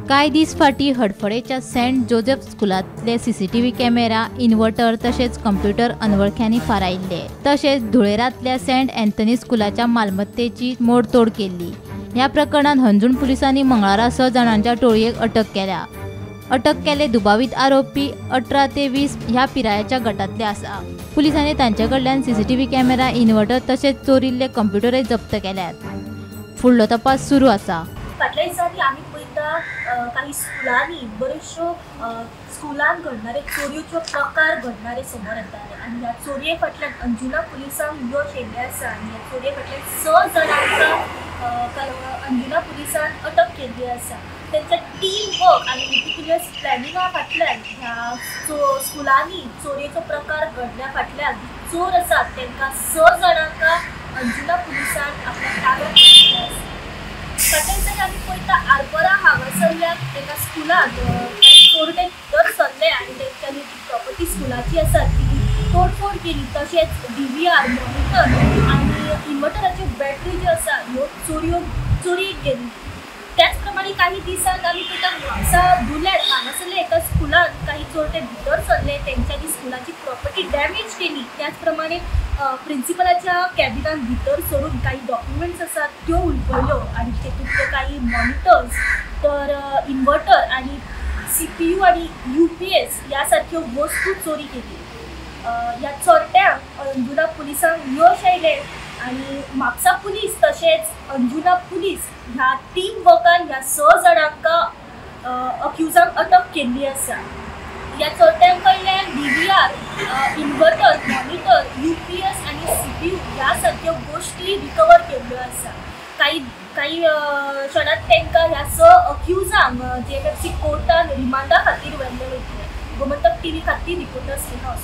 कांय दीस फाटीं हडफडेच्या सेंट जोसेफ स्कुलांतले सीसीटीव्ही कॅमेरा, इन्व्हर्टर तशेंच कंप्युटर अनवळख्यांनी फारायल्ले. तशेंच धुळेरांतल्या सेंट अँथनी स्कुलाच्या मालमत्तेची मोडतोड केल्ली. ह्या प्रकरणात हंजूण पुलिसांनी मंगळारा 6 जाणांच्या टोळयेक अटक केल्या. अटक केले दुबावित आरोपी 18 ते 20 ह्या पिरायेच्या गटांतले आसा. पुलिसांनी तांचे कडल्यान सीसीटीव्ही कॅमेरा, इन्व्हर्टर तशेंच चोरिल्ले कंप्युटरय जप्त केल्यात. फुडलो तपास सुरू आसा. फाटल्या दिसांनी आमी पळयता काही स्कुलांनी बऱ्योचश्यो स्कुलान घडणारे चोरयेचे प्रकार घडणारे समोर येताले आनी ह्या चोरये फाटल्यान अंजुना पुलिसांक यश येयल्लें आसा आनी ह्या चोरये फाटल्यान 6 जाणांका अंजुना पुलिसान अटक केल्ली आसा. त्यांचा टीम वर्क आनी मेटिक्युलस प्लॅनिंगा फाटल्यान ह्या स्कुलांनी चोरयेचो प्रकार घडल्या फाटल्यान चोर आसात तांकां 6 जाणांका अंजुना पुलिसान आपल्या ताब्यांत घेतलेले आसा. फाटल्या दिसांनी आमी पळयता आरपोरा हांगासरल्या एका स्कुलांत चोरटे भितर सरले आनी तेंच्यांनी ती प्रॉपर्टी स्कुलाची आसा ती तोडफोड केली. तशेंच DVR, मॉनिटर आनी इन्व्हर्टराच्यो बॅटरी ज्यो आसा ह्यो चोरीक गेली. त्याच प्रमाणे काही दिसांत आमी पळयता म्हापसा बुलेट हांगासरल्या एका स्कुलांत काही चोरटे भितर सरले, तेंच्यांनी स्कुलाची प्रॉपर्टी डॅमेज केली. त्याच प्रमाणे प्रिंसिपलाच्या कॅबिनान भितर सरून काही डॉक्युमेंट्स आसात त्यो उलपयल्यो आनी तेतूंतले काही मॉनिटर्स तर इन्व्हर्टर आनी CPU आनी UPS ह्या सारक्यो वस्तू चोरी केली. ह्या चोरट्यांक अंजुना पुलिसांक यश आयलें आनी म्हापसा पुलीस तशेंच अंजुना पुलीस ह्या टीम वर्कान ह्या 6 जाणांका अक्युजांक अटक केल्ली आसा. ह्या चोरट्यां कडल्यान DVR, इन्व्हर्टर, मॉनिटर, UPS आनी CPU ह्या सारक्यो गोश्टी रिकवर केल्ल्यो आसा. काही क्षणांत तांकां ह्या 6 अक्युजांक JFFC कोर्टान रिमांडा खातीर व्हेल्ले वयतले. गोमंतक TV खातीर रिपोर्टर स्नेहा.